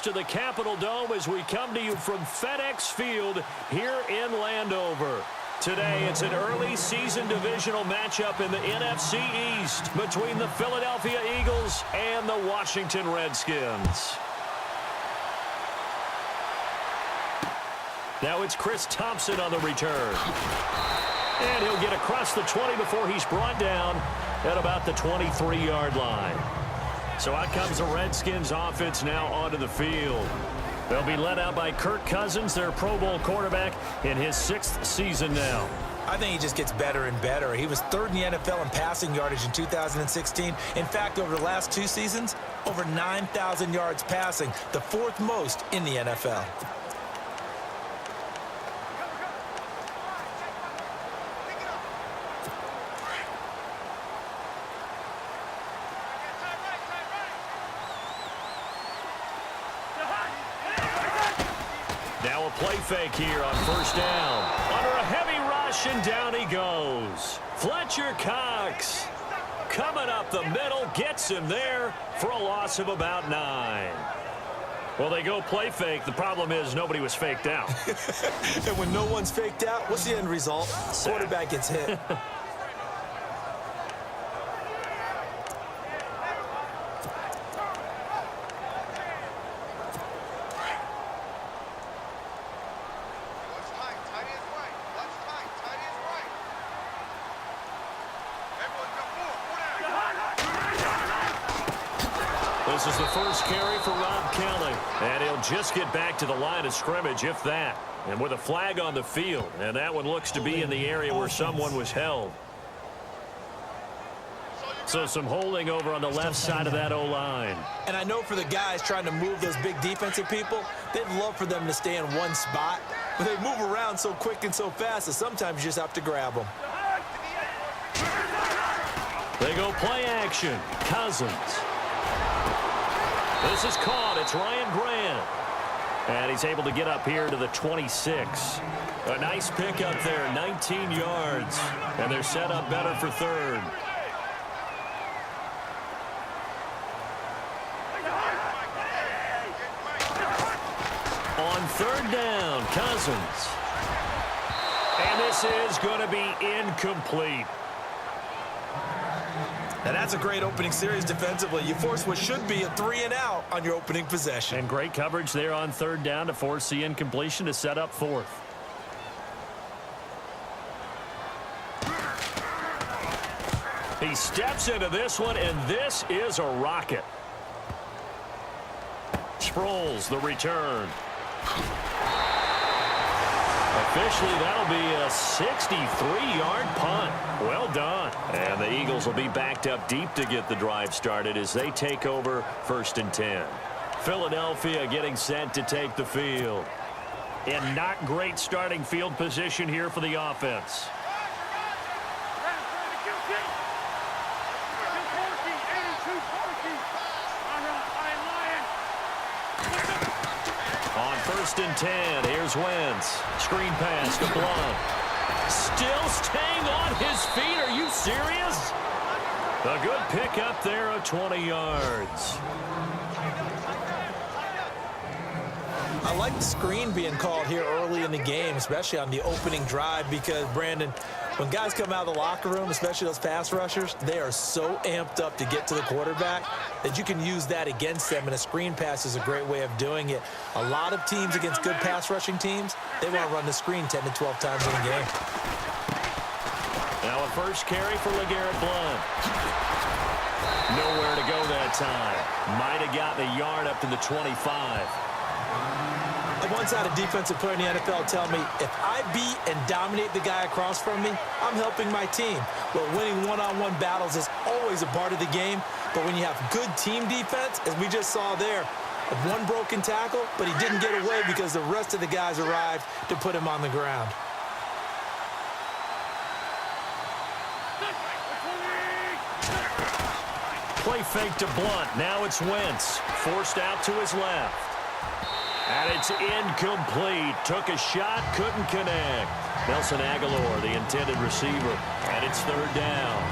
to the Capitol Dome as we come to you from FedEx Field here in Landover. Today, it's an early season divisional matchup in the NFC East between the Philadelphia Eagles and the Washington Redskins. Now it's Chris Thompson on the return. And he'll get across the 20 before he's brought down at about the 23-yard line. So out comes the Redskins offense now onto the field. They'll be led out by Kirk Cousins, their Pro Bowl quarterback, in his 6th season now. I think he just gets better and better. He was 3rd in the NFL in passing yardage in 2016. In fact, over the last 2 seasons, over 9,000 yards passing, the 4th most in the NFL. Now a play fake here on 1st down. Under a heavy rush, and down he goes. Fletcher Cox coming up the middle, gets him there for a loss of about 9. Well, they go play fake. The problem is nobody was faked out. And when no one's faked out, what's the end result? Quarterback gets hit. This is the first carry for Rob Kelly, and he'll just get back to the line of scrimmage, if that. And with a flag on the field, and that one looks to be in the area where someone was held. So some holding over on the left side of that O-line. And I know for the guys trying to move those big defensive people, they'd love for them to stay in one spot, but they move around so quick and so fast that sometimes you just have to grab them. They go play action. Cousins. This is caught. It's Ryan Grant. And he's able to get up here to the 26. A nice pick up there, 19 yards. And they're set up better for 3rd. On 3rd down, Cousins. And this is going to be incomplete. And that's a great opening series defensively. You force what should be a 3-and-out on your opening possession. And great coverage there on 3rd down to force the incompletion to set up 4th. He steps into this one, and this is a rocket. Sproles, the return. Officially, that'll be a 63-yard punt. Well done. And the Eagles will be backed up deep to get the drive started as they take over 1st and 10. Philadelphia getting set to take the field. In not great starting field position here for the offense. On 1st and 10, here's Wentz. Screen pass to Blunt. Still staying on his feet. Are you serious? A good pick up there of 20 yards. I like the screen being called here early in the game, especially on the opening drive, because, Brandon, when guys come out of the locker room, especially those pass rushers, they are so amped up to get to the quarterback that you can use that against them, and a screen pass is a great way of doing it. A lot of teams against good pass rushing teams, they want to run the screen 10 to 12 times in a game. Now a first carry for LeGarrette Blount. Nowhere to go that time. Might have gotten a yard up to the 25. I once had a defensive player in the NFL tell me, if I beat and dominate the guy across from me, I'm helping my team. Well, winning one-on-one battles is always a part of the game, but when you have good team defense, as we just saw there, one broken tackle, but he didn't get away because the rest of the guys arrived to put him on the ground. Play fake to Blunt. Now it's Wentz. Forced out to his left. And it's incomplete. Took a shot, couldn't connect. Nelson Aguilar, the intended receiver. And it's 3rd down.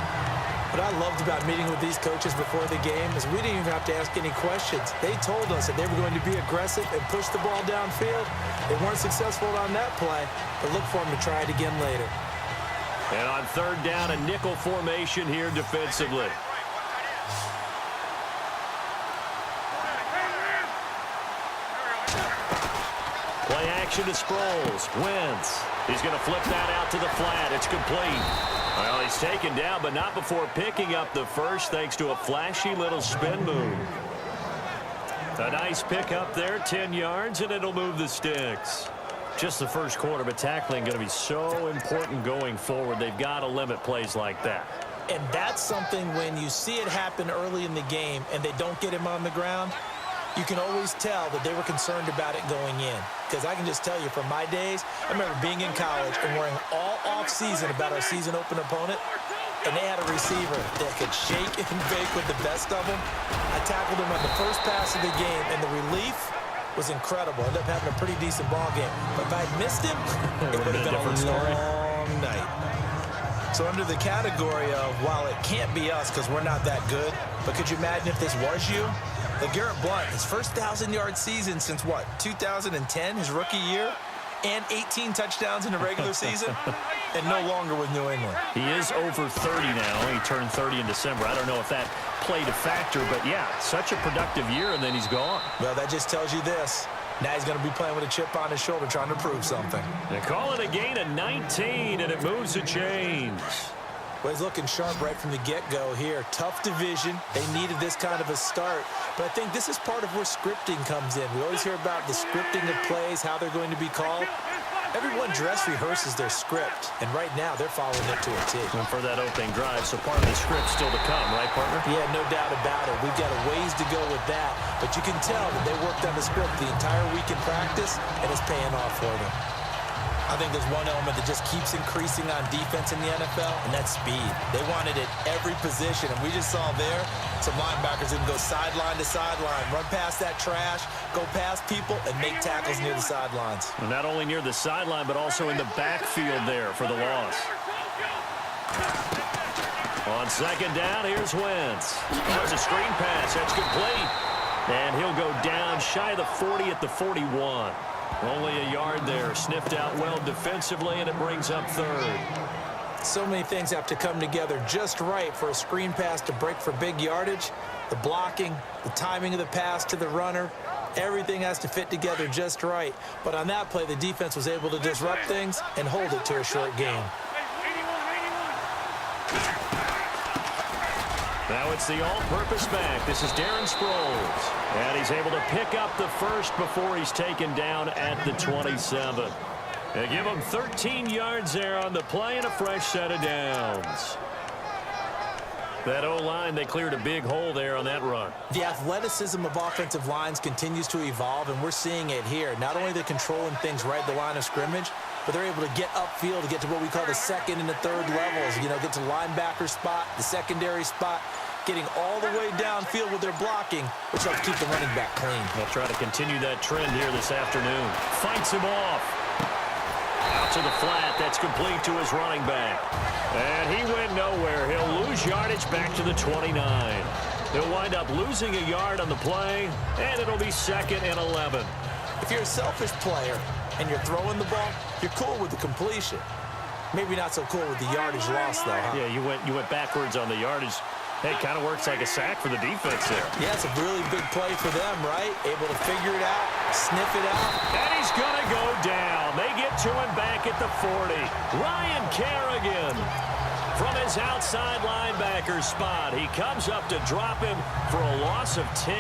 What I loved about meeting with these coaches before the game is we didn't even have to ask any questions. They told us that they were going to be aggressive and push the ball downfield. They weren't successful on that play, but look for them to try it again later. And on third down, a nickel formation here defensively. Play action to Sproles. Wentz. He's going to flip that out to the flat. It's complete. Well, he's taken down, but not before picking up the first thanks to a flashy little spin move. A nice pick up there, 10 yards, and it'll move the sticks. Just the first quarter, but tackling going to be so important going forward. They've got to limit plays like that. And that's something when you see it happen early in the game and they don't get him on the ground, you can always tell that they were concerned about it going in. Because I can just tell you from my days, I remember being in college and worrying all off-season about our season open opponent, and they had a receiver that could shake and bake with the best of them. I tackled him on the first pass of the game, and the relief was incredible. Ended up having a pretty decent ball game. But if I had missed him, it would have been a long night. So under the category of, while it can't be us because we're not that good, but could you imagine if this was you? LeGarrette Blount, his first 1,000-yard season since, what, 2010, his rookie year? And 18 touchdowns in the regular season, and no longer with New England. He is over 30 now. He turned 30 in December. I don't know if that played a factor, but yeah, such a productive year, and then he's gone. Well, that just tells you this. Now he's going to be playing with a chip on his shoulder trying to prove something. They call it a gain of 19, and it moves the chains. Well, he's looking sharp right from the get-go here. Tough division. They needed this kind of a start. But I think this is part of where scripting comes in. We always hear about the scripting of plays, how they're going to be called. Everyone dress rehearses their script, and right now they're following it to a T. And for that opening drive, so part of the script still to come, right, partner? Yeah, no doubt about it. We've got a ways to go with that, but you can tell that they worked on the script the entire week in practice, and it's paying off for them. I think there's one element that just keeps increasing on defense in the NFL, and that's speed. They want it at every position, and we just saw there some linebackers who can go sideline to sideline, run past that trash, go past people, and make tackles near the sidelines. And not only near the sideline, but also in the backfield there for the loss. On second down, here's Wentz. Oh, it's a screen pass. That's complete. And he'll go down shy of the 40 at the 41. Only a yard there. Sniffed out well defensively, and it brings up third. So many things have to come together just right for a screen pass to break for big yardage. The blocking, the timing of the pass to the runner, everything has to fit together just right. But on that play, the defense was able to disrupt things and hold it to a short game. Now it's the all-purpose back. This is Darren Sproles. And he's able to pick up the first before he's taken down at the 27. They give him 13 yards there on the play and a fresh set of downs. That O-line, they cleared a big hole there on that run. The athleticism of offensive lines continues to evolve, and we're seeing it here. Not only they're controlling things right at the line of scrimmage, but they're able to get upfield to get to what we call the second and the third levels. You know, get to linebacker spot, the secondary spot, getting all the way downfield with their blocking, which helps keep the running back clean. They'll try to continue that trend here this afternoon. Fights him off. Out to the flat. That's complete to his running back. And he went nowhere. He'll lose yardage back to the 29. He'll wind up losing a yard on the play, and it'll be 2nd and 11. If you're a selfish player and you're throwing the ball, you're cool with the completion. Maybe not so cool with the yardage loss, though, huh? Yeah, you went backwards on the yardage. Hey, it kind of works like a sack for the defense there. Yeah, it's a really big play for them, right? Able to figure it out, sniff it out. And he's going to go down. They get to him back at the 40. Ryan Kerrigan from his outside linebacker spot. He comes up to drop him for a loss of 10.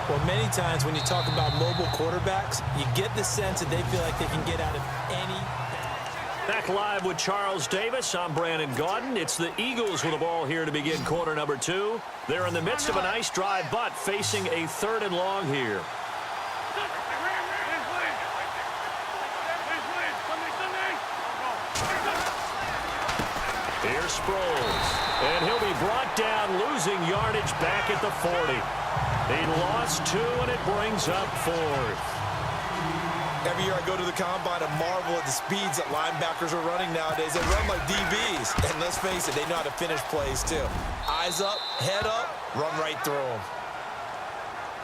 Well, many times when you talk about mobile quarterbacks, you get the sense that they feel like they can get out of any. Back live with Charles Davis. I'm Brandon Gaudin. It's the Eagles with the ball here to begin quarter number 2. They're in the midst of a nice drive, but facing a 3rd and long here. Here's Sproles. And he'll be brought down, losing yardage back at the 40. He lost 2, and it brings up 4th. Every year I go to the combine and marvel at the speeds that linebackers are running nowadays. They run like DBs. And let's face it, they know how to finish plays too. Eyes up, head up, run right through them.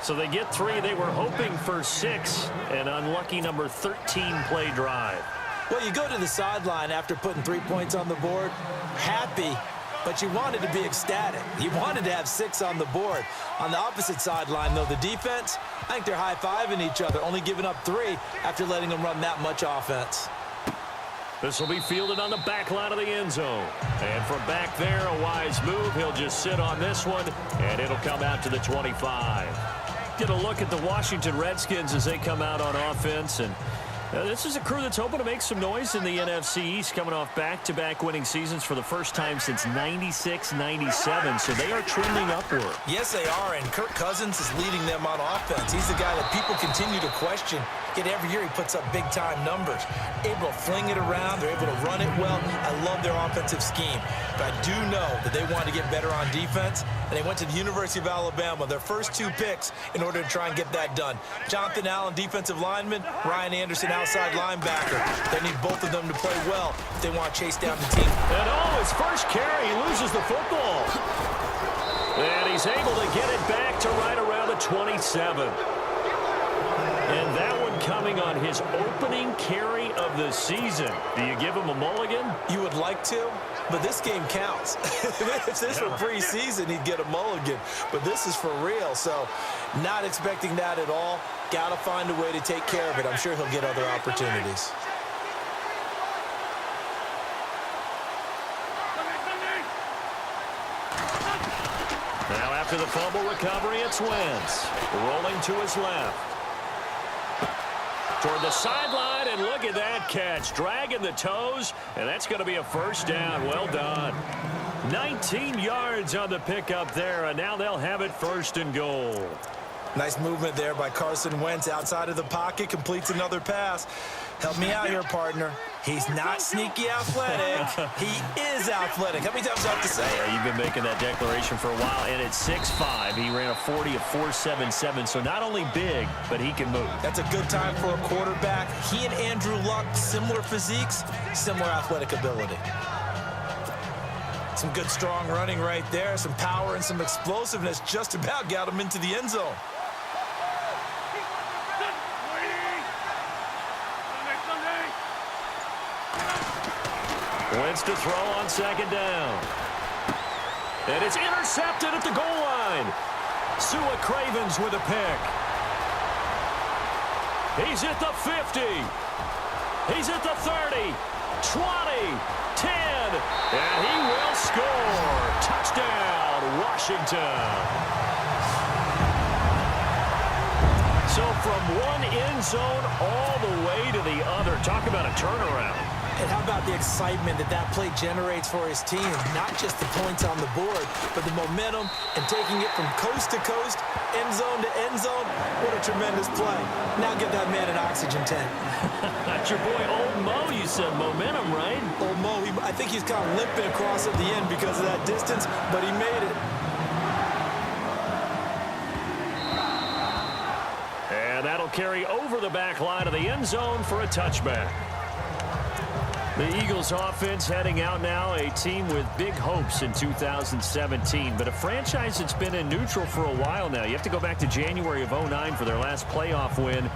So they get 3. They were hoping for 6. An unlucky number 13 play drive. Well, you go to the sideline after putting 3 points on the board, happy, but you wanted to be ecstatic. You wanted to have 6 on the board. On the opposite sideline, though, the defense, I think they're high-fiving each other, only giving up 3 after letting them run that much offense. This will be fielded on the back line of the end zone. And from back there, a wise move. He'll just sit on this one, and it'll come out to the 25. Get a look at the Washington Redskins as they come out on offense, and this is a crew that's hoping to make some noise in the NFC East, coming off back-to-back winning seasons for the first time since 96-97, so they are trending upward. Yes, they are, and Kirk Cousins is leading them on offense. He's the guy that people continue to question. Yet every year he puts up big-time numbers. Able to fling it around. They're able to run it well. I love their offensive scheme. But I do know that they want to get better on defense, and they went to the University of Alabama, their first 2 picks, in order to try and get that done. Jonathan Allen, defensive lineman. Ryan Anderson, outside linebacker. They need both of them to play well if they want to chase down the team. And his first carry, he loses the football. And he's able to get it back to right around the 27. And that one coming on his opening carry of the season. Do you give him a mulligan? You would like to, but this game counts. If this were preseason, he'd get a mulligan. But this is for real, so not expecting that at all. Got to find a way to take care of it. I'm sure he'll get other opportunities. Now after the fumble recovery, it's Wentz. Rolling to his left. Toward the sideline, and look at that catch. Dragging the toes, and that's going to be a first down. Well done. 19 yards on the pickup there, and now they'll have it 1st and goal. Nice movement there by Carson Wentz outside of the pocket, completes another pass. Help me out here, partner. He's not sneaky athletic. He is athletic. How many times do I have to say it? Yeah, you've been making that declaration for a while, and at 6'5", he ran a 40 of 4.77, so not only big, but he can move. That's a good time for a quarterback. He and Andrew Luck, similar physiques, similar athletic ability. Some good, strong running right there. Some power and some explosiveness just about got him into the end zone. Wentz to throw on 2nd down. And it's intercepted at the goal line. Sua Cravens with a pick. He's at the 50. He's at the 30, 20, 10, and he will score. Touchdown, Washington. So from one end zone all the way to the other. Talk about a turnaround. And how about the excitement that that play generates for his team? Not just the points on the board, but the momentum and taking it from coast to coast, end zone to end zone. What a tremendous play. Now get that man an oxygen tank. That's your boy Old Mo, you said. Momentum, right? Old Mo, I think he's kind of limping across at the end because of that distance, but he made it. And that'll carry over the back line of the end zone for a touchback. The Eagles offense heading out now, a team with big hopes in 2017, but a franchise that's been in neutral for a while now. You have to go back to January of 09 for their last playoff win,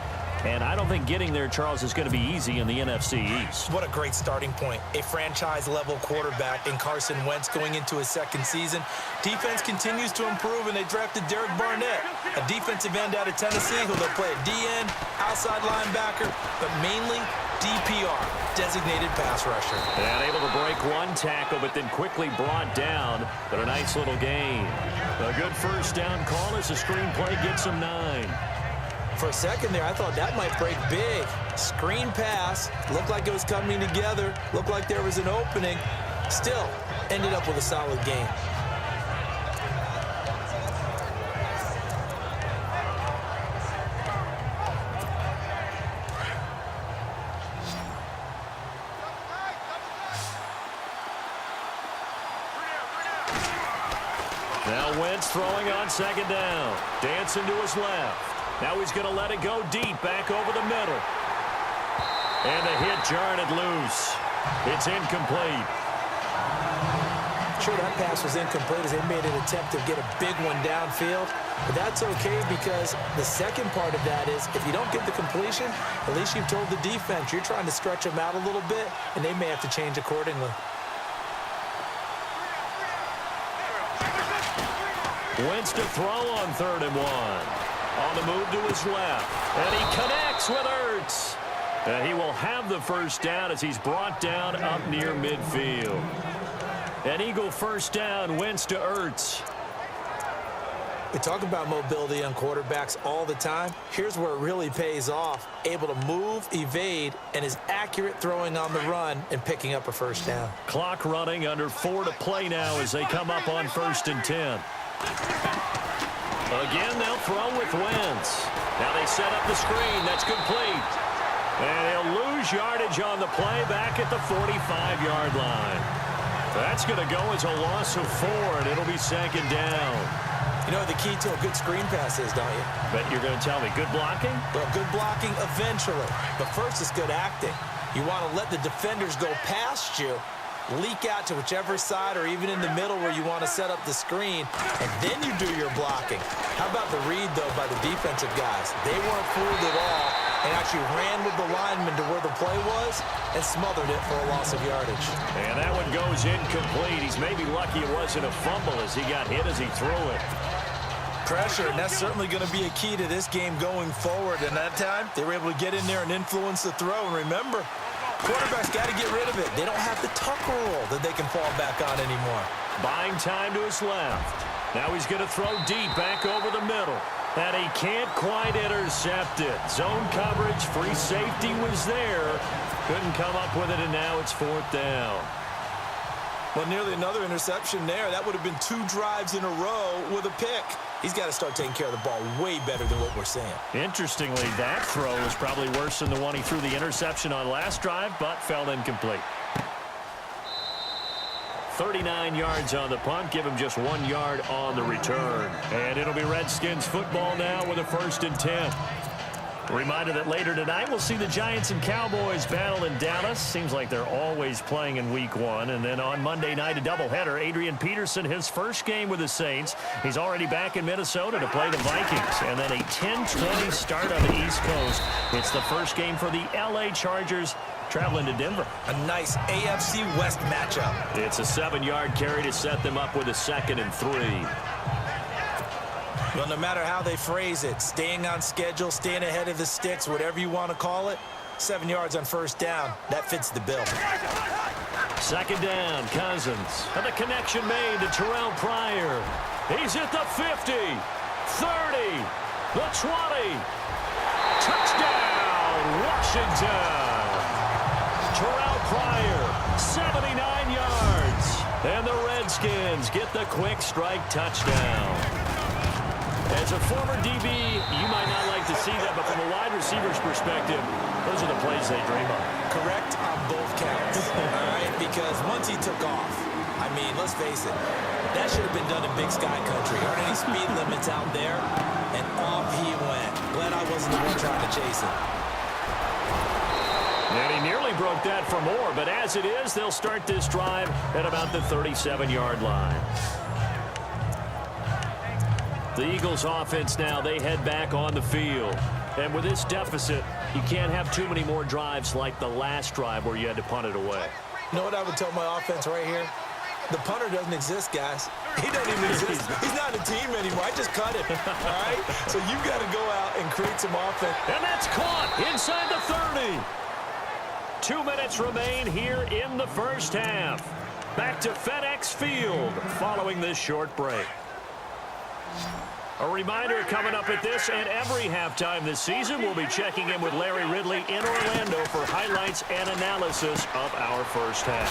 and I don't think getting there, Charles, is going to be easy in the NFC East. What a great starting point. A franchise-level quarterback in Carson Wentz going into his 2nd season. Defense continues to improve, and they drafted Derek Barnett, a defensive end out of Tennessee who they'll play at DN, outside linebacker, but mainly DPR, designated pass rusher. And able to break one tackle, but then quickly brought down. But a nice little gain. A good first down call as the screenplay gets him 9. For a second there, I thought that might break big. Screen pass, looked like it was coming together, looked like there was an opening. Still, ended up with a solid game. Now Wentz throwing on 2nd down. Dancing to his left. Now he's going to let it go deep back over the middle. And the hit jarred it loose. It's incomplete. Sure, that pass was incomplete as they made an attempt to get a big one downfield. But that's okay because the second part of that is if you don't get the completion, at least you've told the defense you're trying to stretch them out a little bit, and they may have to change accordingly. Wentz to throw on 3rd and 1. On the move to his left. And he connects with Ertz. And he will have the first down as he's brought down up near midfield. An Eagle first down, Wentz to Ertz. We talk about mobility on quarterbacks all the time. Here's where it really pays off. Able to move, evade, and is accurate throwing on the run and picking up a first down. Clock running, under 4 to play now as they come up on 1st and 10. Again, they'll throw with Wentz. Now they set up the screen. That's complete. And he'll lose yardage on the play back at the 45-yard line. That's going to go as a loss of 4, and it'll be 2nd down. You know what the key to a good screen pass is, don't you? But you're going to tell me good blocking? Well, good blocking eventually. But first is good acting. You want to let the defenders go past you, leak out to whichever side or even in the middle where you want to set up the screen, and then you do your blocking. How about the read, though, by the defensive guys? They weren't fooled at all and actually ran with the lineman to where the play was and smothered it for a loss of yardage. And that one goes incomplete. He's maybe lucky it wasn't a fumble as he got hit as he threw it. Pressure, and that's certainly going to be a key to this game going forward. And that time, they were able to get in there and influence the throw. And remember, quarterbacks got to get rid of it. They don't have the tucker roll that they can fall back on anymore. Buying time to his left. Now he's going to throw deep back over the middle. And he can't quite intercept it. Zone coverage, free safety was there. Couldn't come up with it, and now it's 4th down. Well, nearly another interception there. That would have been 2 drives in a row with a pick. He's got to start taking care of the ball way better than what we're seeing. Interestingly, that throw was probably worse than the one he threw the interception on last drive, but fell incomplete. 39 yards on the punt. Give him just 1 yard on the return. And it'll be Redskins football now with a 1st and 10. Reminder that later tonight we'll see the Giants and Cowboys battle in Dallas. Seems like they're always playing in week 1. And then on Monday night, a doubleheader. Adrian Peterson, his first game with the Saints. He's already back in Minnesota to play the Vikings. And then a 10-20 start on the East Coast. It's the first game for the L.A. Chargers traveling to Denver. A nice AFC West matchup. It's a 7-yard carry to set them up with a 2nd and 3. Well, no matter how they phrase it, staying on schedule, staying ahead of the sticks, whatever you want to call it, 7 yards on 1st down, that fits the bill. 2nd down, Cousins. And the connection made to Terrell Pryor. He's at the 50, 30, the 20. Touchdown, Washington. Terrell Pryor, 79 yards. And the Redskins get the quick strike touchdown. As a former DB, you might not like to see that, but from a wide receiver's perspective, those are the plays they dream of. Correct on both counts, all right? Because once he took off, I mean, let's face it, that should have been done in Big Sky Country. Aren't any speed limits out there? And off he went. Glad I wasn't the one trying to chase it. And he nearly broke that for more, but as it is, they'll start this drive at about the 37-yard line. The Eagles offense now, they head back on the field. And with this deficit, you can't have too many more drives like the last drive where you had to punt it away. You know what I would tell my offense right here? The punter doesn't exist, guys. He doesn't even exist. He's not a team anymore. I just cut him, all right? So you've got to go out and create some offense. And that's caught inside the 30. 2 minutes remain here in the first half. Back to FedEx Field following this short break. A reminder coming up at this and every halftime this season, we'll be checking in with Larry Ridley in Orlando for highlights and analysis of our first half.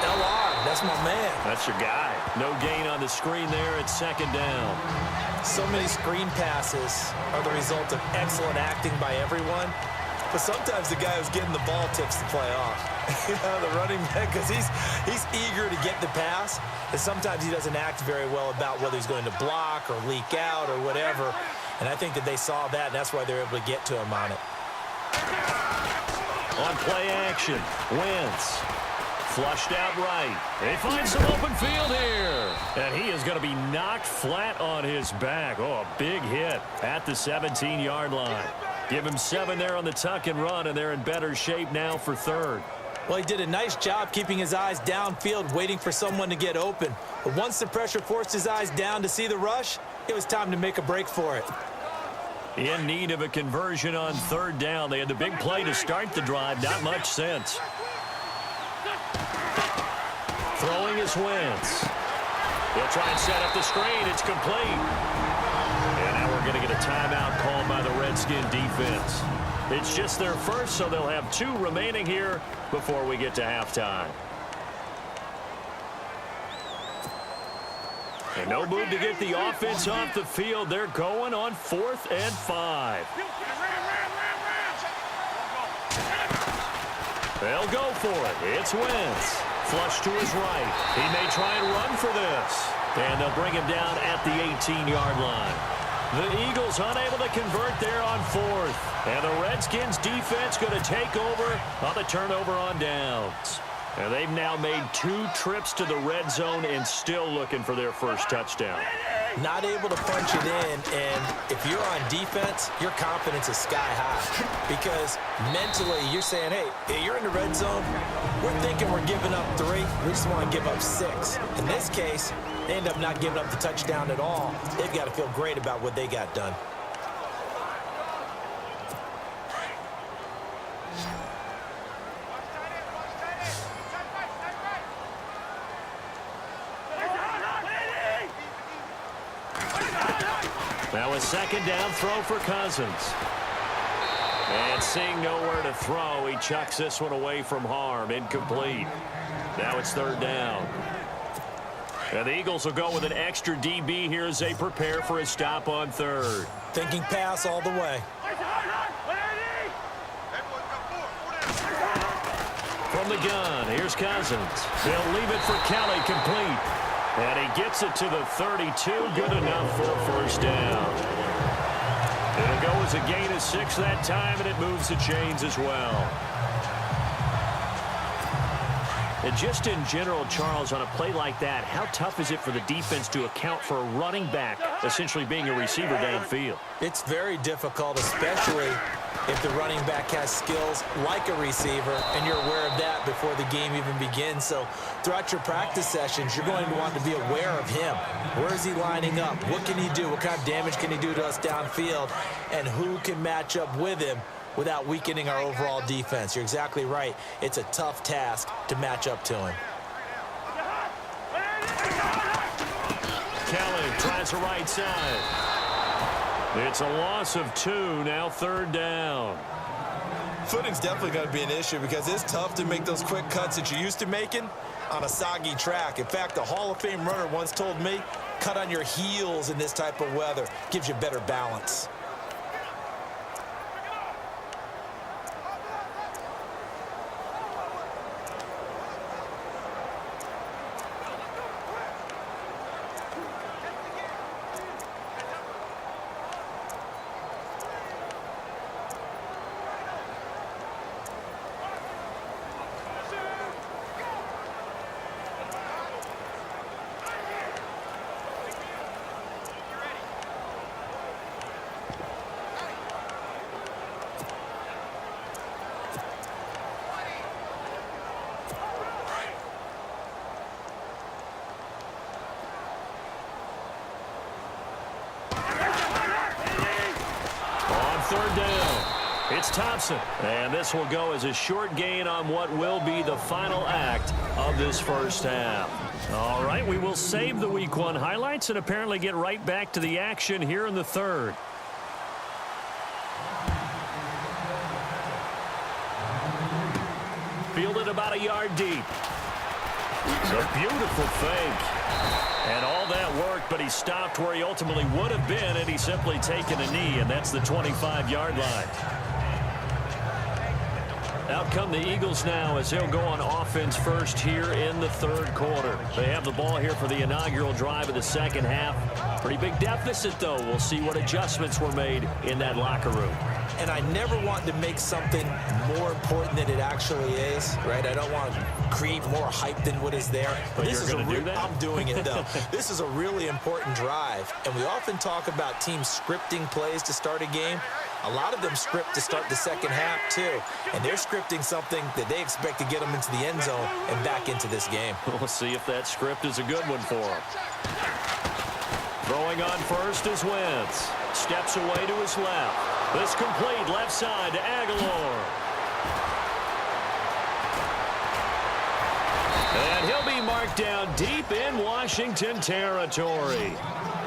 LR, that's my man. That's your guy. No gain on the screen there at 2nd down. So many screen passes are the result of excellent acting by everyone. But sometimes the guy who's getting the ball tips the play off. You know, the running back, because he's eager to get the pass. And sometimes he doesn't act very well about whether he's going to block or leak out or whatever. And I think that they saw that, and that's why they're able to get to him on it. On play action, Wentz. Flushed out right. He finds some open field here. And he is going to be knocked flat on his back. Oh, a big hit at the 17-yard line. Give him 7 there on the tuck and run, and they're in better shape now for third. Well, he did a nice job keeping his eyes downfield, waiting for someone to get open. But once the pressure forced his eyes down to see the rush, it was time to make a break for it. In need of a conversion on third down. They had the big play to start the drive. Not much sense. Throwing is Wentz. He'll try and set up the screen. It's complete. And now we're going to get a timeout called by the Redskin defense. It's just their first, so they'll have 2 remaining here before we get to halftime. And no move to get the offense off the field. They're going on 4th and 5. They'll go for it. It's Wentz. Flush to his right. He may try and run for this. And they'll bring him down at the 18-yard line. The Eagles unable to convert there on 4th. And the Redskins defense going to take over on the turnover on downs. And they've now made 2 trips to the red zone and still looking for their first touchdown. Not able to punch it in, and if you're on defense, your confidence is sky high. Because mentally, you're saying, hey, you're in the red zone. We're thinking we're giving up 3. We just want to give up 6. In this case, they end up not giving up the touchdown at all. They've got to feel great about what they got done. Now a second down throw for Cousins. And seeing nowhere to throw, he chucks this one away from harm. Incomplete. Now it's third down. And the Eagles will go with an extra DB here as they prepare for a stop on third. Thinking pass all the way. From the gun, here's Cousins. He'll leave it for Kelly, complete. And he gets it to the 32, good enough for a first down. It'll go as a gain of 6 that time, and it moves the chains as well. And just in general, Charles, on a play like that, how tough is it for the defense to account for a running back essentially being a receiver downfield? It's very difficult, especially if the running back has skills like a receiver, and you're aware of that before the game even begins. So throughout your practice sessions, you're going to want to be aware of him. Where is he lining up? What can he do? What kind of damage can he do to us downfield? And who can match up with him without weakening our overall defense? You're exactly right. It's a tough task to match up to him. Kelly tries the right side. It's a loss of 2, now third down. Footing's definitely going to be an issue because it's tough to make those quick cuts that you're used to making on a soggy track. In fact, a Hall of Fame runner once told me, cut on your heels in this type of weather. Gives you better balance. Third down. It's Thompson. And this will go as a short gain on what will be the final act of this first half. All right, we will save the Week 1 highlights and apparently get right back to the action here in the third. Fielded about a yard deep. It's a beautiful fake. And all that worked, but he stopped where he ultimately would have been had he simply taken a knee, and that's the 25-yard line. Out come the Eagles now as they'll go on offense first here in the third quarter. They have the ball here for the inaugural drive of the second half. Pretty big deficit, though. We'll see what adjustments were made in that locker room. and I never want to make something more important than it actually is, right? I don't want to create more hype than what is there. But this is going to do that? I'm doing it, though. This is a really important drive, and we often talk about teams scripting plays to start a game. A lot of them script to start the second half, too, and they're scripting something that they expect to get them into the end zone and back into this game. We'll see if that script is a good one for them. Throwing on first is Wentz. Steps away to his left. This complete left side to Aguilar. And he'll be marked down deep in Washington territory.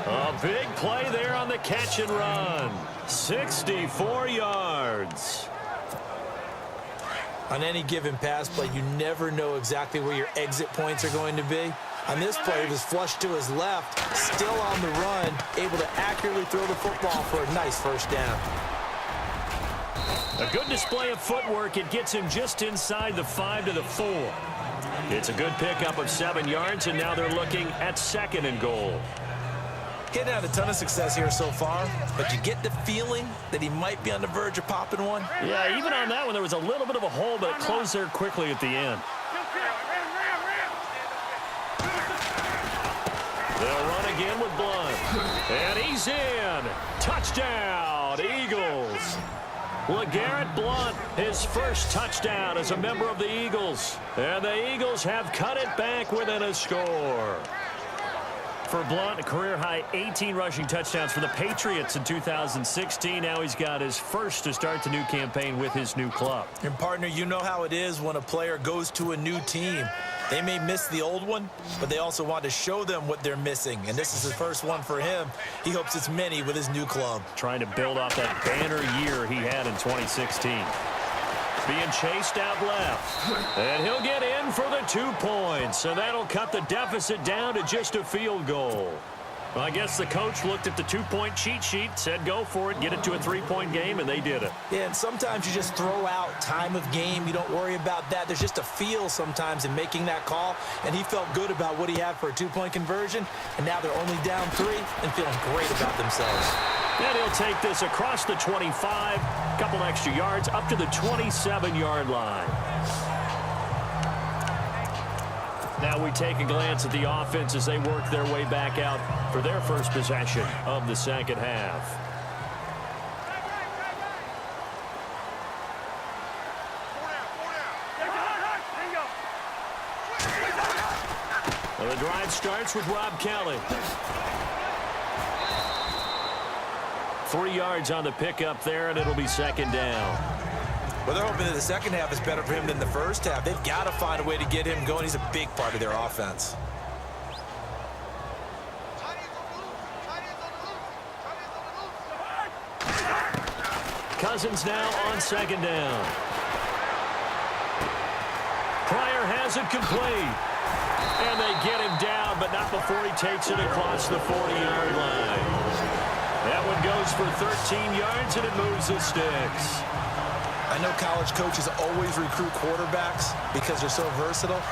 A big play there on the catch and run. 64 yards. On any given pass play, you never know exactly where your exit points are going to be. On this play, he was flushed to his left, still on the run, able to accurately throw the football for a nice first down. A good display of footwork. It gets him just inside the 5 to the 4. It's a good pickup of 7 yards, and now they're looking at 2nd and goal. He hadn't had a ton of success here so far, but you get the feeling that he might be on the verge of popping one. Yeah, even on that one, there was a little bit of a hole, but it closed there quickly at the end. They'll run again with Blunt. And he's in. Touchdown, Eagles. LeGarrette Blunt, his first touchdown as a member of the Eagles. And the Eagles have cut it back within a score. For Blunt, a career-high 18 rushing touchdowns for the Patriots in 2016. Now he's got his first to start the new campaign with his new club. And, partner, you know how it is when a player goes to a new team. They may miss the old one, but they also want to show them what they're missing. And this is the first one for him. He hopes it's many with his new club. Trying to build off that banner year he had in 2016. Being chased out left. And he'll get in for the 2 points. And that'll cut the deficit down to just a field goal. Well, I guess the coach looked at the 2-point cheat sheet, said go for it, get it to a 3-point game, and they did it. Yeah, and sometimes you just throw out time of game. You don't worry about that. There's just a feel sometimes in making that call, and he felt good about what he had for a 2-point conversion, and now they're only down 3 and feeling great about themselves. And he'll take this across the 25, a couple extra yards, up to the 27-yard line. Now we take a glance at the offense as they work their way back out for their first possession of the second half. Well, the drive starts with Rob Kelly. 3 yards on the pickup there, and it'll be 2nd down. Well, they're hoping that the second half is better for him than the first half. They've got to find a way to get him going. He's a big part of their offense. Cousins now on 2nd down. Pryor has it complete. And they get him down, but not before he takes it across the 40-yard line. That one goes for 13 yards, and it moves the sticks. I know college coaches always recruit quarterbacks because they're so versatile.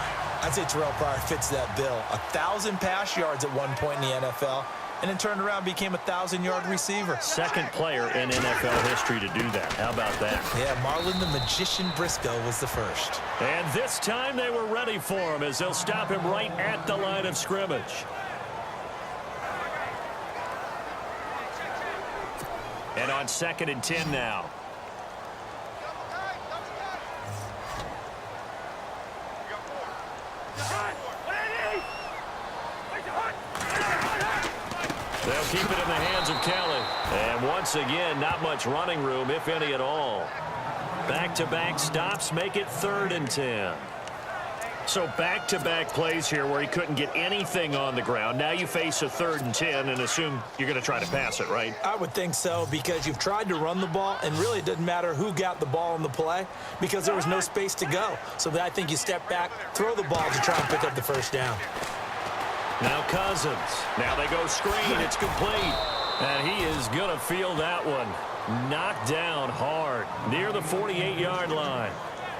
I'd say Terrell Pryor fits that bill. 1,000 pass yards at one point in the NFL, and then turned around and became a 1,000-yard receiver. Second player in NFL history to do that. How about that? Yeah, Marlon the Magician Briscoe was the first. And this time they were ready for him as they'll stop him right at the line of scrimmage. And on 2nd and 10 now. They'll keep it in the hands of Kelly. And once again, not much running room, if any at all. Back-to-back stops make it 3rd and 10. So back-to-back plays here where he couldn't get anything on the ground. Now you face a 3rd and 10 and assume you're going to try to pass it, right? I would think so, because you've tried to run the ball, and really it doesn't matter who got the ball on the play because there was no space to go. So I think you step back, throw the ball to try and pick up the first down. Now Cousins. Now they go screen. It's complete. And he is going to feel that one. Knocked down hard near the 48-yard line.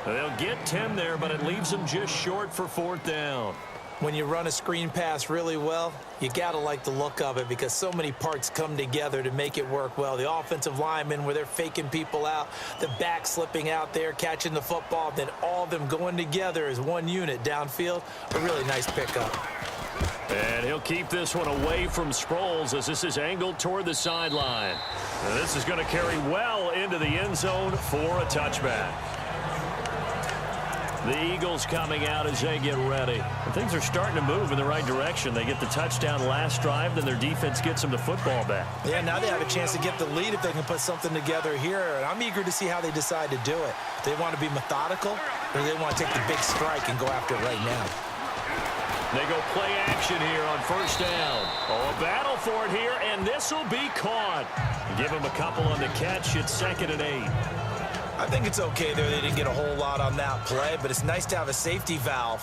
They'll get 10 there, but it leaves them just short for 4th down. When you run a screen pass really well, you got to like the look of it because so many parts come together to make it work well. The offensive linemen, where they're faking people out, the back slipping out there, catching the football, then all of them going together as one unit downfield. A really nice pickup. And he'll keep this one away from Sproles as this is angled toward the sideline. And this is going to carry well into the end zone for a touchback. The Eagles coming out as they get ready. And things are starting to move in the right direction. They get the touchdown last drive, then their defense gets them the football back. Yeah, now they have a chance to get the lead if they can put something together here. And I'm eager to see how they decide to do it. Do they want to be methodical, or do they want to take the big strike and go after it right now? They go play action here on first down. Oh, a battle for it here, and this will be caught. Give him a couple on the catch. It's 2nd and 8. I think it's okay there. They didn't get a whole lot on that play, but it's nice to have a safety valve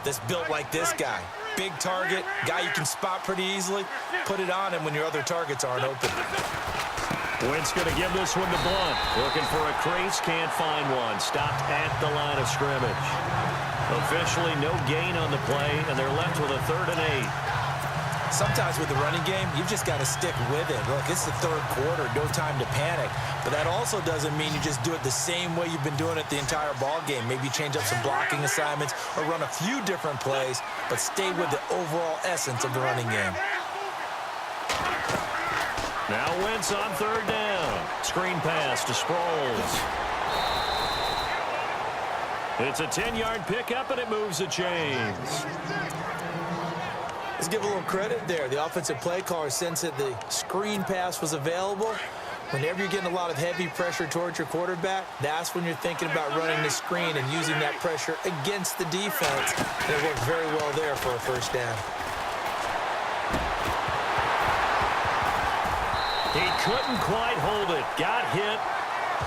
that's built like this guy. Big target, guy you can spot pretty easily. Put it on him when your other targets aren't open. Wentz going to give this one to Blunt. Looking for a crease, can't find one. Stopped at the line of scrimmage. Officially no gain on the play, and they're left with a 3rd and 8. Sometimes with the running game, you've just got to stick with it. Look, it's the 3rd quarter, no time to panic. But that also doesn't mean you just do it the same way you've been doing it the entire ball game. Maybe change up some blocking assignments or run a few different plays, but stay with the overall essence of the running game. Now Wentz on 3rd down. Screen pass to Sproles. It's a 10-yard pickup, and it moves the chains. Let's give a little credit there. The offensive play caller sensed that the screen pass was available. Whenever you're getting a lot of heavy pressure towards your quarterback, that's when you're thinking about running the screen and using that pressure against the defense. And it worked very well there for a first down. He couldn't quite hold it. Got hit.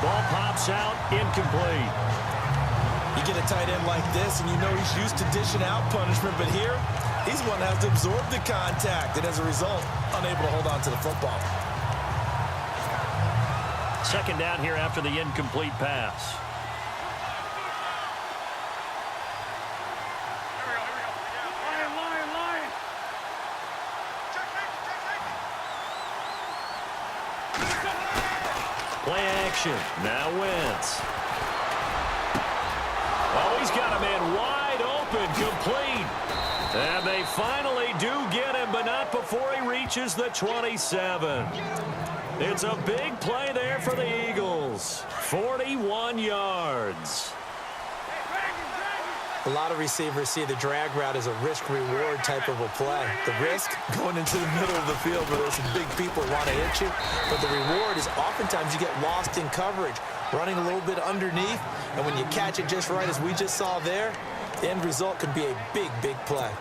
Ball pops out. Incomplete. You get a tight end like this, and you know he's used to dishing out punishment, but here, he's the one that has to absorb the contact, and as a result, unable to hold on to the football. 2nd down here after the incomplete pass. Play action. Now Wentz. Oh, he's got a man wide open, complete. And they finally do get him, but not before he reaches the 27. It's a big play there for the Eagles. 41 yards. A lot of receivers see the drag route as a risk-reward type of a play. The risk, going into the middle of the field where there's some big people want to hit you. But the reward is oftentimes you get lost in coverage, running a little bit underneath. And when you catch it just right, as we just saw there, the end result could be a big, big play.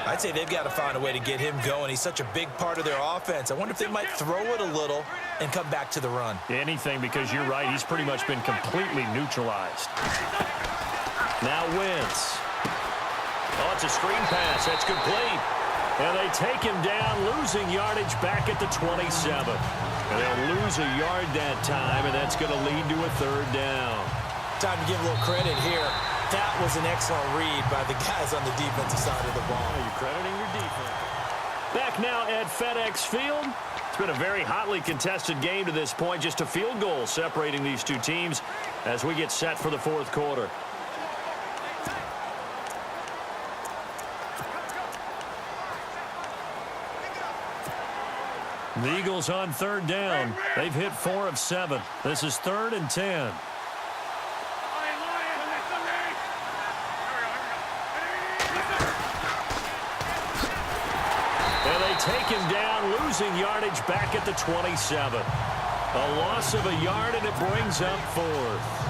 I'd say they've got to find a way to get him going. He's such a big part of their offense. I wonder if they might throw it a little and come back to the run. Anything, because you're right. He's pretty much been completely neutralized. Now Wentz. Oh, it's a screen pass. That's complete. And they take him down, losing yardage back at the 27. And they'll lose a yard that time, and that's going to lead to a 3rd down. Time to give a little credit here. That was an excellent read by the guys on the defensive side of the ball. You're crediting your defense. Back now at FedEx Field. It's been a very hotly contested game to this point. Just a field goal separating these two teams as we get set for the 4th quarter. The Eagles on 3rd down. They've hit 4 of 7. This is 3rd and 10. And they take him down, losing yardage back at the 27. A loss of a yard, and it brings up 4th.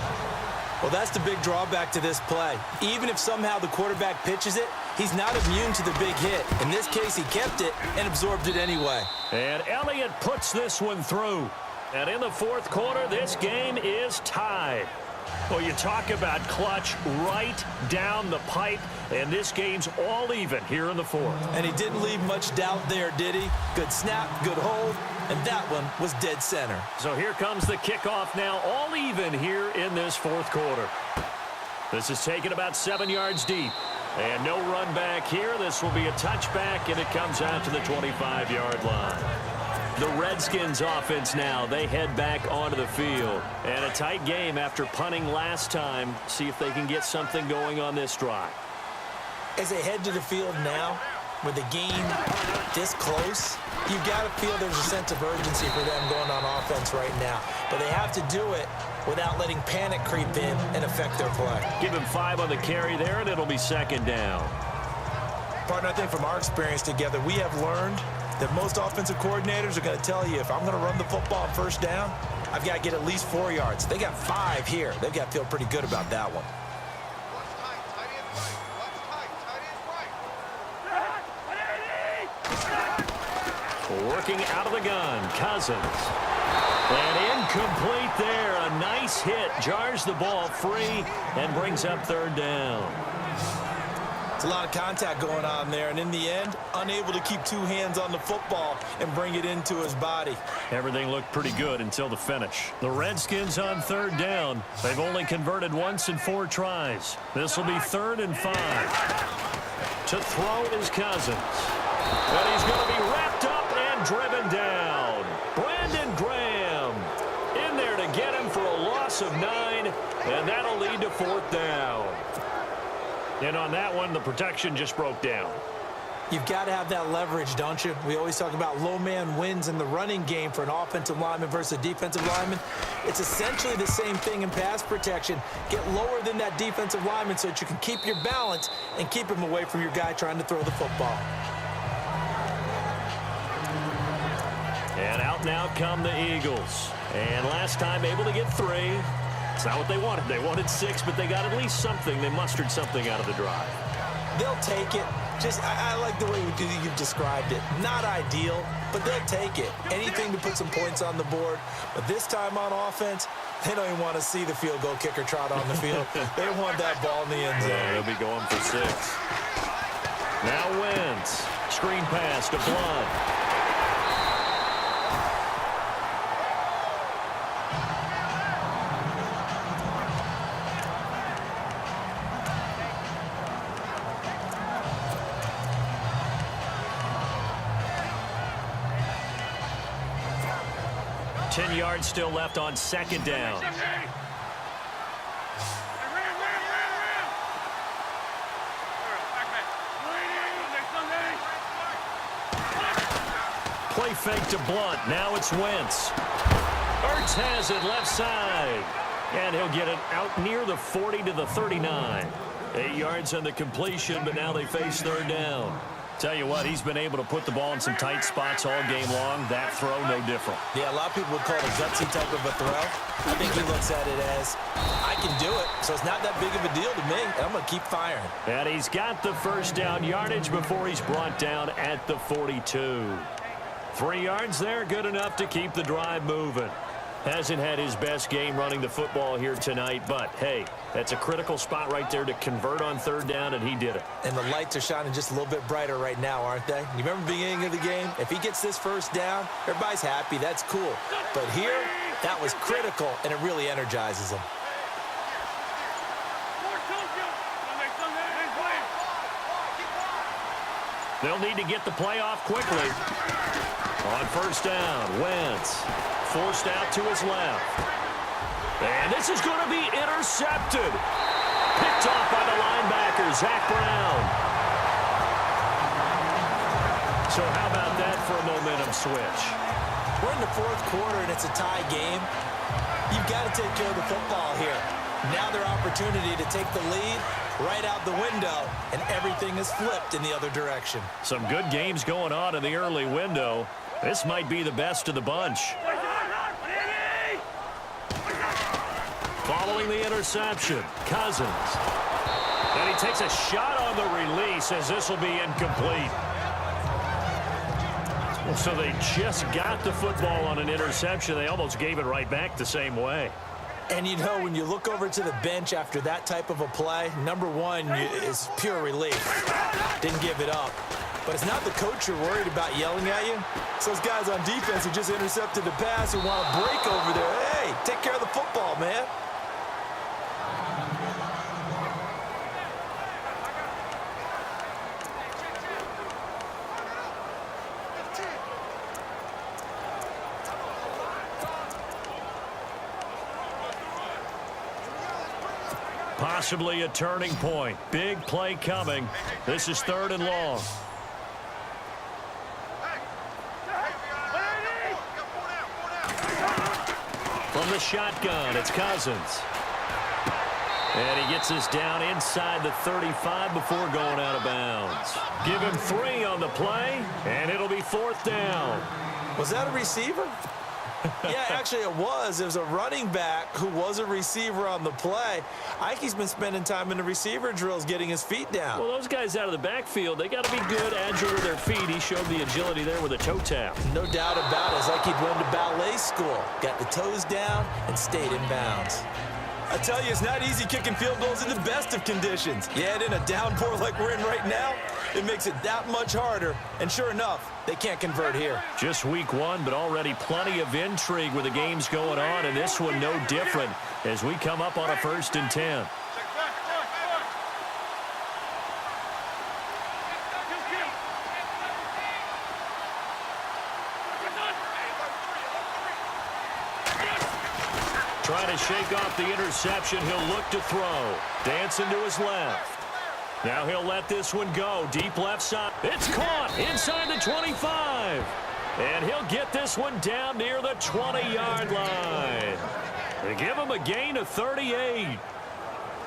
Well, that's the big drawback to this play. Even if somehow the quarterback pitches it, he's not immune to the big hit. In this case, he kept it and absorbed it anyway. And Elliott puts this one through. And in the 4th quarter, this game is tied. Well, you talk about clutch right down the pipe, and this game's all even here in the 4th. And he didn't leave much doubt there, did he? Good snap, good hold, and that one was dead center. So here comes the kickoff now, all even here in this 4th quarter. This is taken about 7 yards deep. And no run back here. This will be a touchback, and it comes out to the 25-yard line. The Redskins offense now, they head back onto the field. And a tight game after punting last time. See if they can get something going on this drive. As they head to the field now, with the game this close, you've got to feel there's a sense of urgency for them going on offense right now. But they have to do it without letting panic creep in and affect their play. Give him 5 on the carry there, and it'll be second down. Partner, I think from our experience together, we have learned that most offensive coordinators are going to tell you, if I'm going to run the football on first down, I've got to get at least 4 yards. They got 5 here. They've got to feel pretty good about that one. Working out of the gun, Cousins. And incomplete there. A nice hit. Jars the ball free and brings up third down. It's a lot of contact going on there, and in the end, unable to keep 2 hands on the football and bring it into his body. Everything looked pretty good until the finish. The Redskins on third down. They've only converted once in 4 tries. This will be 3rd and 5. To throw is Cousins. And he's going to be wrapped up and driven down. Brandon Graham in there to get him for a loss of 9, and that'll lead to 4th down. And on that one, the protection just broke down. You've got to have that leverage, don't you? We always talk about low man wins in the running game for an offensive lineman versus a defensive lineman. It's essentially the same thing in pass protection. Get lower than that defensive lineman so that you can keep your balance and keep him away from your guy trying to throw the football. And out now come the Eagles. And last time able to get 3. It's not what they wanted. They wanted 6, but they got at least something. They mustered something out of the drive. They'll take it. I like the way you've described it. Not ideal, but they'll take it. Anything to put some points on the board. But this time on offense, they don't even want to see the field goal kicker trot on the field. They want that ball in the end zone. Yeah, they'll be going for 6. Now Wentz. Screen pass to Blunt. 10 yards still left on 2nd down. Play fake to Blunt. Now it's Wentz. Ertz has it left side. And he'll get it out near the 40 to the 39. 8 yards on the completion, but now they face 3rd down. Tell you what, he's been able to put the ball in some tight spots all game long. That throw, no different. Yeah, a lot of people would call it a gutsy type of a throw. I think he looks at it as, I can do it, so it's not that big of a deal to me. I'm going to keep firing. And he's got the 1st down yardage before he's brought down at the 42. 3 yards there, good enough to keep the drive moving. Hasn't had his best game running the football here tonight, but, hey, that's a critical spot right there to convert on 3rd down, and he did it. And the lights are shining just a little bit brighter right now, aren't they? You remember the beginning of the game? If he gets this 1st down, everybody's happy. That's cool. But here, that was critical, and it really energizes him. They'll need to get the play off quickly. On 1st down, Wentz forced out to his left. And this is going to be intercepted. Picked off by the linebacker, Zach Brown. So how about that for a momentum switch? We're in the 4th quarter, and it's a tie game. You've got to take care of the football here. Now their opportunity to take the lead right out the window, and everything is flipped in the other direction. Some good games going on in the early window. This might be the best of the bunch. Following the interception, Cousins. And he takes a shot on the release as this will be incomplete. So they just got the football on an interception. They almost gave it right back the same way. And, you know, when you look over to the bench after that type of a play, number one is pure relief. Didn't give it up. But it's not the coach you're worried about yelling at you. It's those guys on defense who just intercepted the pass who want to break over there. Hey, take care of the football, man. Possibly a turning point. Big play coming. This is 3rd and long. From the shotgun, it's Cousins. And he gets us down inside the 35 before going out of bounds. Give him 3 on the play, and it'll be 4th down. Was that a receiver? Yeah, actually it was. It was a running back who was a receiver on the play. Ike's been spending time in the receiver drills getting his feet down. Well, those guys out of the backfield, they got to be good, agile with their feet. He showed the agility there with a toe tap. No doubt about it. It's like he'd went to ballet school. Got the toes down and stayed in bounds. I tell you, it's not easy kicking field goals in the best of conditions. Yet in a downpour like we're in right now, it makes it that much harder. And sure enough, they can't convert here. Just week 1, but already plenty of intrigue with the games going on, and this one no different as we come up on a 1st and 10. Trying to shake off the interception. He'll look to throw. Dancing to his left. Now he'll let this one go. Deep left side. It's caught inside the 25. And he'll get this one down near the 20-yard line. They give him a gain of 38.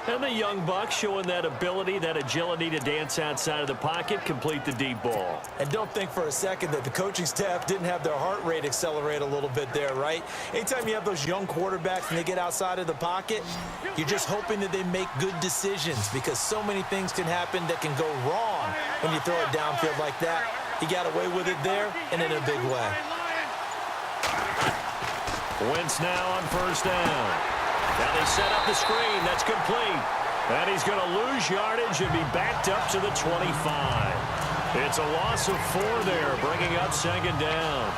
And the young buck showing that ability, that agility to dance outside of the pocket, complete the deep ball. And don't think for a second that the coaching staff didn't have their heart rate accelerate a little bit there, right? Anytime you have those young quarterbacks and they get outside of the pocket, you're just hoping that they make good decisions because so many things can happen that can go wrong when you throw it downfield like that. He got away with it there and in a big way. Wentz now on 1st down. Now they set up the screen. That's complete. And he's going to lose yardage and be backed up to the 25. It's a loss of 4 there, bringing up 2nd down.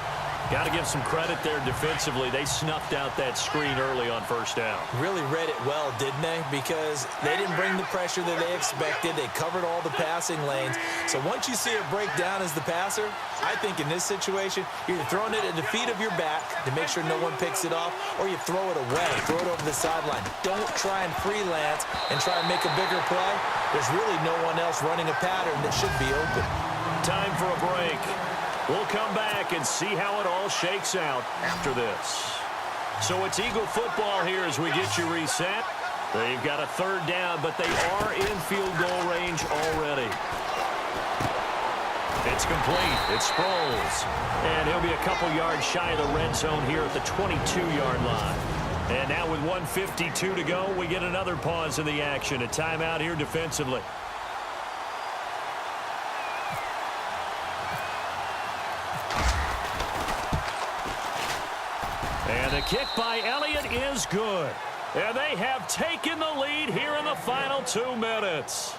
Got to give some credit there defensively. They snuffed out that screen early on 1st down. Really read it well, didn't they? Because they didn't bring the pressure that they expected. They covered all the passing lanes. So once you see it break down as the passer, I think in this situation, you're throwing it at the feet of your back to make sure no one picks it off, or you throw it away, throw it over the sideline. Don't try and freelance and try and make a bigger play. There's really no one else running a pattern that should be open. Time for a break. We'll come back and see how it all shakes out after this. So it's Eagle football here as we get you reset. They've got a 3rd down, but they are in field goal range already. It's complete. It's Sproles. And he'll be a couple yards shy of the red zone here at the 22-yard line. And now with 1:52 to go, we get another pause in the action. A timeout here defensively. And the kick by Elliott is good. And they have taken the lead here in the final 2 minutes.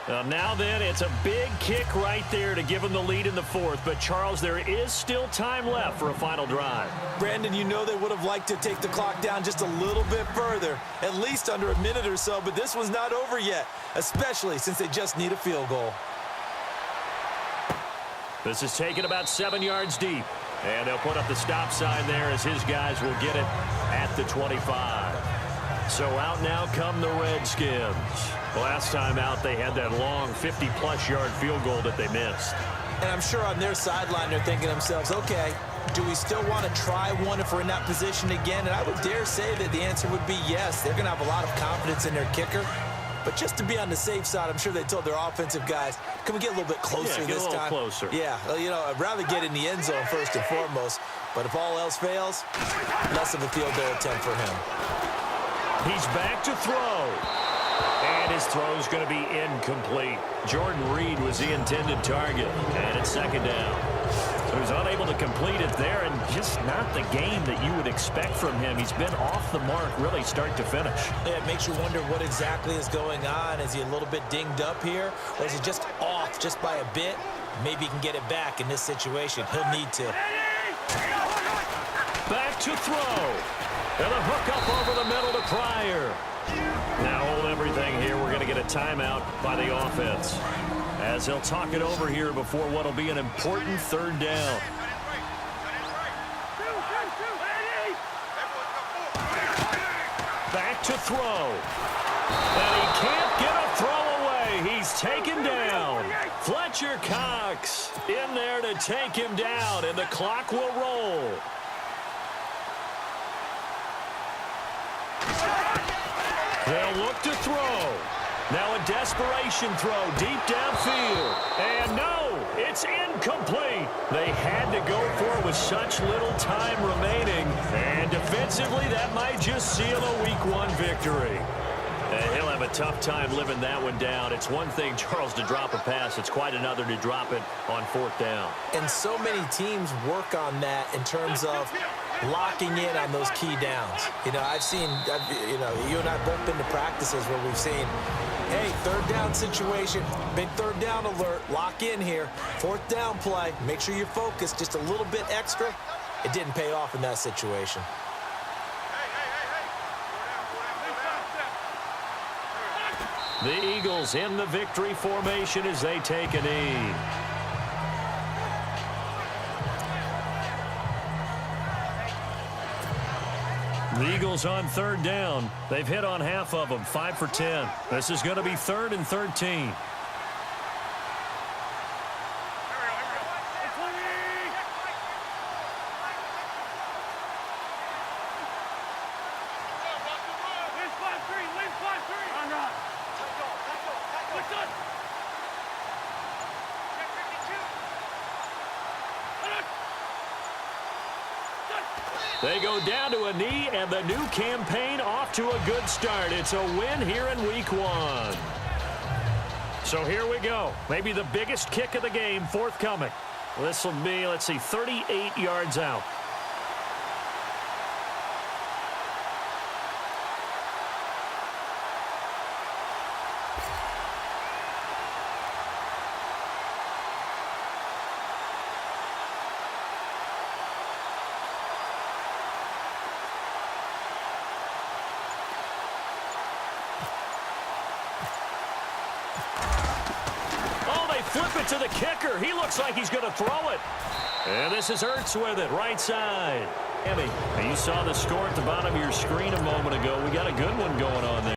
Now then, it's a big kick right there to give them the lead in the 4th. But, Charles, there is still time left for a final drive. Brandon, you know they would have liked to take the clock down just a little bit further, at least under a minute or so. But this one's not over yet, especially since they just need a field goal. This is taken about 7 yards deep. And they'll put up the stop sign there as his guys will get it at the 25. So out now come the Redskins. Last time out, they had that long 50-plus yard field goal that they missed. And I'm sure on their sideline, they're thinking to themselves, okay, do we still want to try one if we're in that position again? And I would dare say that the answer would be yes. They're going to have a lot of confidence in their kicker. But just to be on the safe side, I'm sure they told their offensive guys, can we get a little bit closer this time? Get a little closer. Yeah, well, you know, I'd rather get in the end zone first and foremost. But if all else fails, less of a field goal attempt for him. He's back to throw. And his throw is going to be incomplete. Jordan Reed was the intended target. And it's 2nd down. So he's unable to complete it there, and just not the game that you would expect from him. He's been off the mark really start to finish. Yeah, it makes you wonder what exactly is going on. Is he a little bit dinged up here, or is he just off just by a bit? Maybe he can get it back in this situation. He'll need to. Back to throw. And a hook up over the middle to Pryor. Now hold everything here. We're going to get a timeout by the offense, as they'll talk it over here before what will be an important 3rd down. Back to throw. And he can't get a throw away. He's taken down. Fletcher Cox in there to take him down, and the clock will roll. They'll look to throw. Now a desperation throw deep downfield. And no, it's incomplete. They had to go for it with such little time remaining. And defensively, that might just seal a Week 1 victory. And he'll have a tough time living that one down. It's one thing, Charles, to drop a pass. It's quite another to drop it on 4th down. And so many teams work on that in terms of locking in on those key downs. You know, you and I both been to practices where we've seen, hey, 3rd down situation, big 3rd down alert, lock in here, 4th down play, make sure you're focused just a little bit extra. It didn't pay off in that situation. The Eagles in the victory formation as they take a knee. The Eagles on 3rd down. They've hit on half of them, 5 for 10. This is going to be 3rd and 13. They go down to a knee, and the new campaign off to a good start. It's a win here in Week 1. So here we go. Maybe the biggest kick of the game forthcoming. This will be, 38 yards out. Flip it to the kicker. He looks like he's going to throw it. And this is Ertz with it, right side. You saw the score at the bottom of your screen a moment ago. We got a good one going on there.